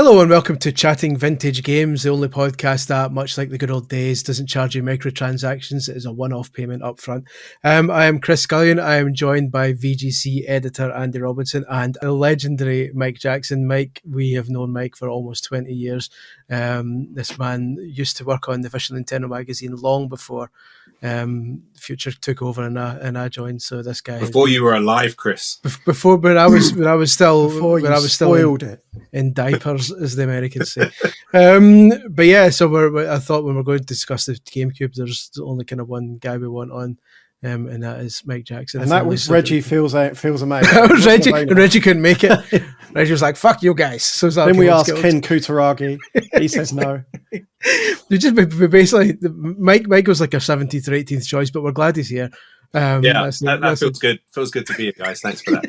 Hello and welcome to Chatting Vintage Games, the only podcast that, much like the good old days, doesn't charge you microtransactions. It is a one-off payment up front. I am Chris Scullion. I am joined by VGC editor Andy Robinson and the legendary Mike Jackson. Mike, we have known Mike for almost 20 years. This man used to work on the official Nintendo magazine long before Future took over and I joined. So this guy before you were alive, Chris. Before, when I was still spoiled it in diapers, as the Americans say. But yeah, so I thought when we're going to discuss the GameCube, there's only kind of one guy we want on, and that is Mike Jackson. And that was Reggie feels amazing. That was Reggie, and Reggie couldn't make it. Reggie was like, "Fuck you guys." So then we asked Ken Kutaragi. He says no. We just basically Mike was like our 17th or 18th choice, but we're glad he's here. That feels good. Feels good to be here, guys. Thanks for that.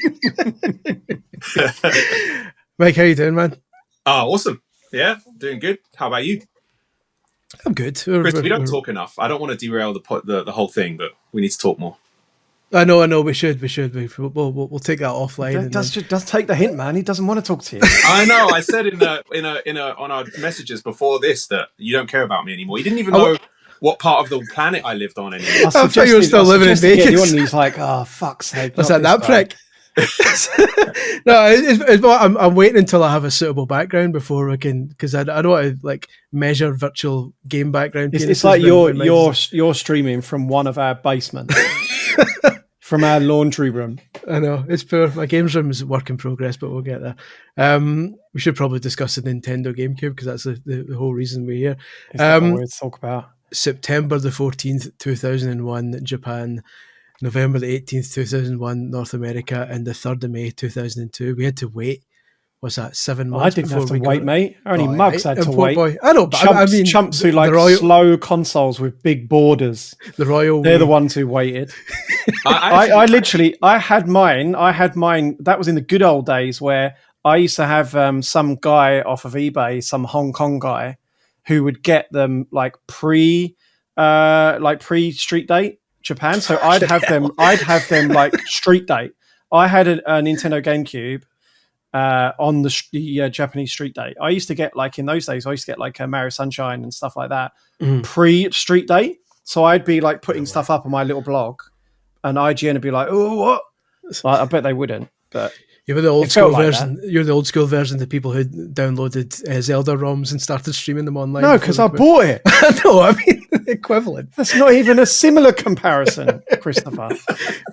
Mike, how you doing, man? Oh, awesome. Yeah, doing good. How about you? I'm good. Chris, we don't talk enough. I don't want to derail the whole thing, but we need to talk more. I know. We should. We'll take that offline. Just take the hint, man. He doesn't want to talk to you. I know. I said on our messages before this that you don't care about me anymore. You didn't even know what part of the planet I lived on anymore. I thought you were still living in Vegas. And he's like, "Oh, fuck's sake!" What's that prick? No, I'm waiting until I have a suitable background before we can, because I don't want to like measure virtual game background. It's like you're streaming from one of our basements, from our laundry room. I know, it's poor. My games room is a work in progress, but we'll get there. We should probably discuss the Nintendo GameCube because that's the whole reason we're here. Is that what we're to talk about? September the 14th, 2001, Japan. November the 18th, 2001, North America, and the 3rd of May, 2002. We had to wait. What's that, 7 months? I didn't have to wait, mate. Only mugs had to wait. Boy. I know, but chumps who like slow consoles with big borders. They're the ones who waited. I had mine. That was in the good old days where I used to have some guy off of eBay, some Hong Kong guy, who would get them like pre street date Japan. So I'd have them like street date. I had a Nintendo GameCube on the Japanese street date. I used to get, like, in those days, I used to get like a Mario Sunshine and stuff like that pre street date. So I'd be like putting stuff up on my little blog, and IGN would be like, "Oh, what?" Like, I bet they wouldn't, but you were the old school version. You're the old school version. The people who downloaded Zelda ROMs and started streaming them online. No, because I bought it. No, I mean equivalent. That's not even a similar comparison, Christopher.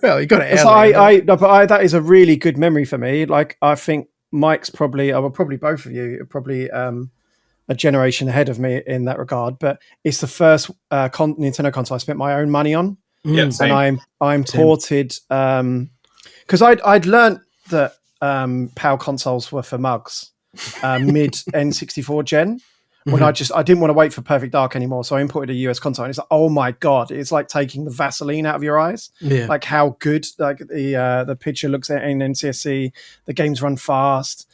Well, you got it. That is a really good memory for me. Like, I think Mike's probably both of you are probably a generation ahead of me in that regard. But it's the first Nintendo console I spent my own money on. Yeah, same. And I'm ported because I'd learnt that PAL consoles were for mugs mid N64 gen when I didn't want to wait for Perfect Dark anymore, so I imported a US console, and it's like, oh my god, it's like taking the Vaseline out of your eyes. Like how good like the picture looks at in NCSC, the games run fast,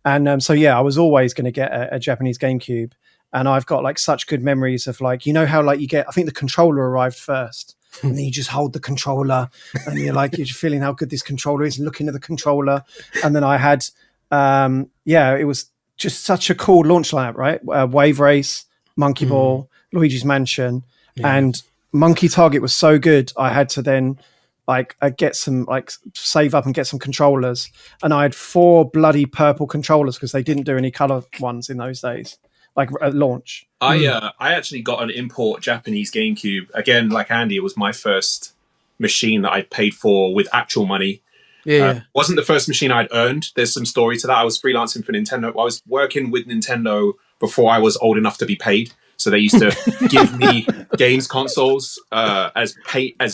and so I was always going to get a Japanese GameCube, and I've got like such good memories of, like, you know how like you get, I think the controller arrived first. And then you just hold the controller and you're feeling how good this controller is and looking at the controller. And then I had, it was just such a cool launch lineup, right? Wave Race, Monkey Ball, Luigi's Mansion, and Monkey Target was so good. I had to then get some, save up and get some controllers. And I had 4 bloody purple controllers because they didn't do any color ones in those days, like at launch. I actually got an import Japanese GameCube. Again, like Andy, it was my first machine that I paid for with actual money. Wasn't the first machine I'd earned. There's some story to that. I was freelancing for Nintendo. I was working with Nintendo before I was old enough to be paid. So they used to give me games consoles as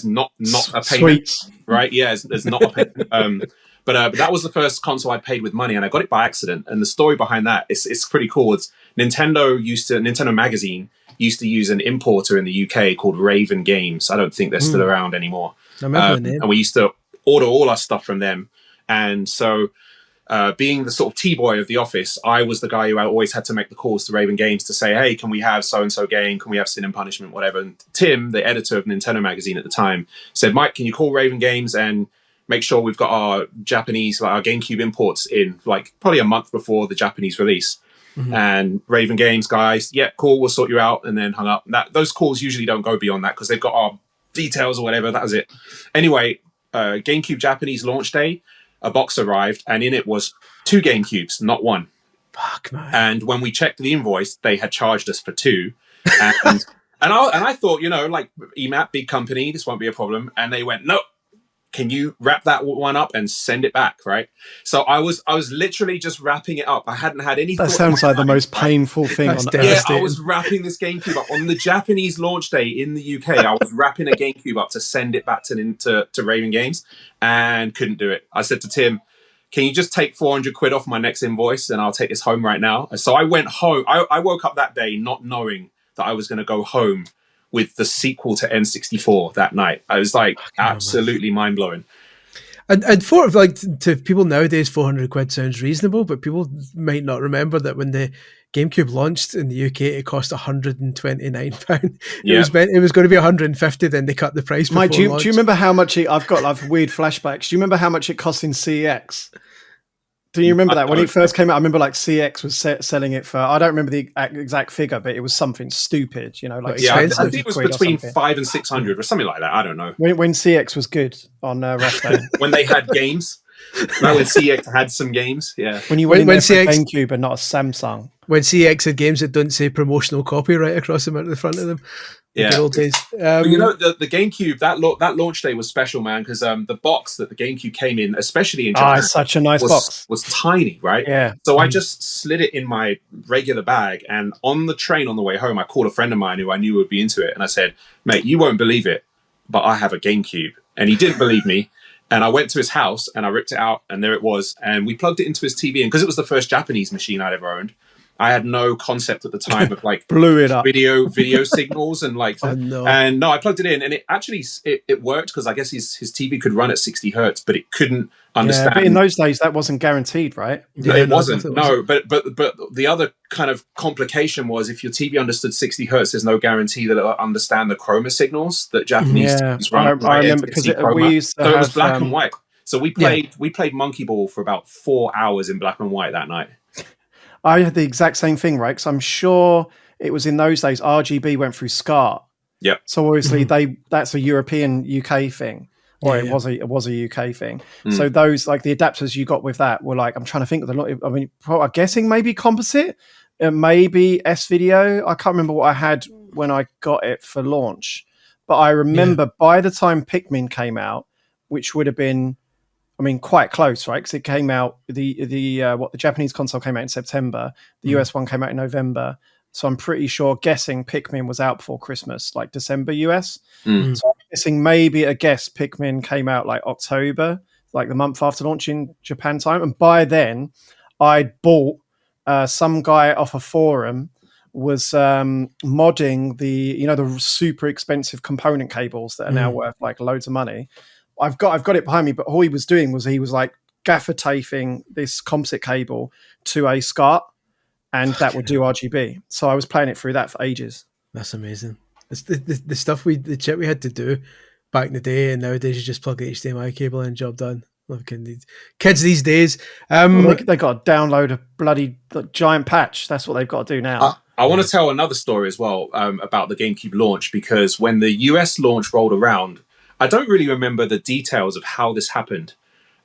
not a payment. Sweets. Right? Yeah, as not a payment. But that was the first console I paid with money, and I got it by accident. And the story behind that is pretty cool. It's Nintendo Magazine used to use an importer in the UK called Raven Games. I don't think they're still around anymore. I remember the name. And we used to order all our stuff from them. And so, being the sort of T-boy of the office, I was the guy who always had to make the calls to Raven Games to say, "Hey, can we have so-and-so game? Can we have Sin and Punishment, whatever?" And Tim, the editor of Nintendo Magazine at the time, said, "Mike, can you call Raven Games and make sure we've got our Japanese, our GameCube imports in, like, probably a month before the Japanese release?" And Raven Games guys, yeah, cool, we'll sort you out, and then hung up. Those calls usually don't go beyond that because they've got our details or whatever. That was it. Anyway, GameCube Japanese launch day, a box arrived, and in it was 2 GameCubes, not 1. Fuck, man. And when we checked the invoice, they had charged us for 2. And I thought, like EMAP, big company, this won't be a problem. And they went, no, can you wrap that one up and send it back, right? So I was literally just wrapping it up. I hadn't had any. That sounds like the most painful thing on earth. Yeah, I was wrapping this GameCube up on the Japanese launch day in the UK. I was wrapping a GameCube up to send it back to Raven Games, and couldn't do it. I said to Tim, can you just take 400 quid off my next invoice and I'll take this home right now? And so I went home. I woke up that day not knowing that I was going to go home with the sequel to N64 that night. I was like absolutely mind blowing. And for like to people nowadays, 400 quid sounds reasonable, but people might not remember that when the GameCube launched in the UK, it cost £129. Yeah. It was going to be 150. Then they cut the price. Mike, do you remember how much I've got like weird flashbacks? Do you remember how much it cost in CX? Do you remember that when it first came out? I remember like CX was selling it for, I don't remember the exact figure, but it was something stupid, like I think it was between 500 and 600 or something like that. I don't know. When CX was good on Ref Day. When they had games. When CX had some games, yeah. When you went in there for a GameCube and not a Samsung. When CX had games that don't say promotional copyright across them at the front of them. Yeah, good old days. The GameCube, that launch day was special, man, because the box that the GameCube came in, especially in Japan, it's such a nice box. Was tiny, right? Yeah. So I just slid it in my regular bag, and on the train on the way home, I called a friend of mine who I knew would be into it, and I said, "Mate, you won't believe it, but I have a GameCube," and he didn't believe me. And I went to his house and I ripped it out, and there it was. And we plugged it into his TV, and because it was the first Japanese machine I'd ever owned, I had no concept at the time of like blew it up video signals and like and no, I plugged it in, and it actually it worked because I guess his TV could run at 60 hertz, but it couldn't understand. Yeah, but in those days that wasn't guaranteed, right? Yeah, it wasn't. No, but the other kind of complication was if your TV understood 60 hertz, there's no guarantee that it'll understand the chroma signals that Japanese TVs run. I remember because it was black and white. So we played Monkey Ball for about 4 hours in black and white that night. I had the exact same thing, right? Because I'm sure it was in those days RGB went through SCART. Yeah. So obviously that's a European UK thing, or it was a UK thing. So those like the adapters you got with that were like, I'm trying to think of the lot. I mean, I'm guessing maybe composite, maybe S video. I can't remember what I had when I got it for launch, but I remember by the time Pikmin came out, which would have been, I mean, quite close, right? Because it came out the Japanese console came out in September, the US one came out in November. So I'm pretty sure guessing Pikmin was out before Christmas, like December US. So I'm guessing maybe Pikmin came out like October, like the month after launch in Japan time. And by then, I'd bought some guy off a forum was modding the super expensive component cables that are now worth like loads of money. I've got it behind me, but all he was doing was he was like gaffer taping this composite cable to a SCART, and that would do RGB. So I was playing it through that for ages. That's amazing. It's the stuff the shit we had to do back in the day, and nowadays you just plug the HDMI cable in, job done. Look at these kids these days. They got to download a bloody giant patch. That's what they've got to do now. I want to tell another story as well about the GameCube launch, because when the US launch rolled around, I don't really remember the details of how this happened,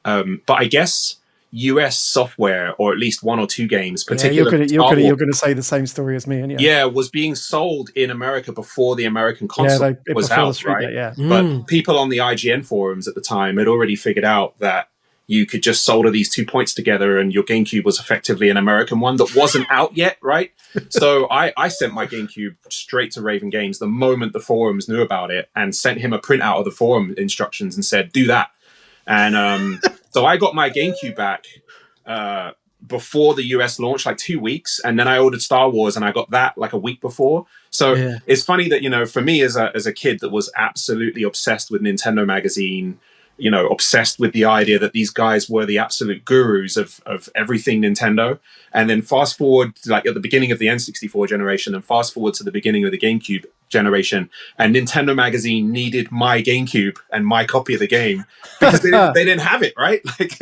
but I guess US software, or at least one or two games, particularly you're going to say the same story as me, was being sold in America before the American console was out, right? But people on the IGN forums at the time had already figured out that you could just solder these 2 points together and your GameCube was effectively an American one that wasn't out yet, right? So I sent my GameCube straight to Raven Games the moment the forums knew about it, and sent him a printout of the forum instructions and said, do that. And so I got my GameCube back before the US launch, like 2 weeks. And then I ordered Star Wars and I got that like a week before. So it's funny that, for me as a kid that was absolutely obsessed with Nintendo Magazine, obsessed with the idea that these guys were the absolute gurus of everything Nintendo. And then fast forward, like at the beginning of the N64 generation, and fast forward to the beginning of the GameCube generation, and Nintendo Magazine needed my GameCube and my copy of the game because they didn't have it, right? Like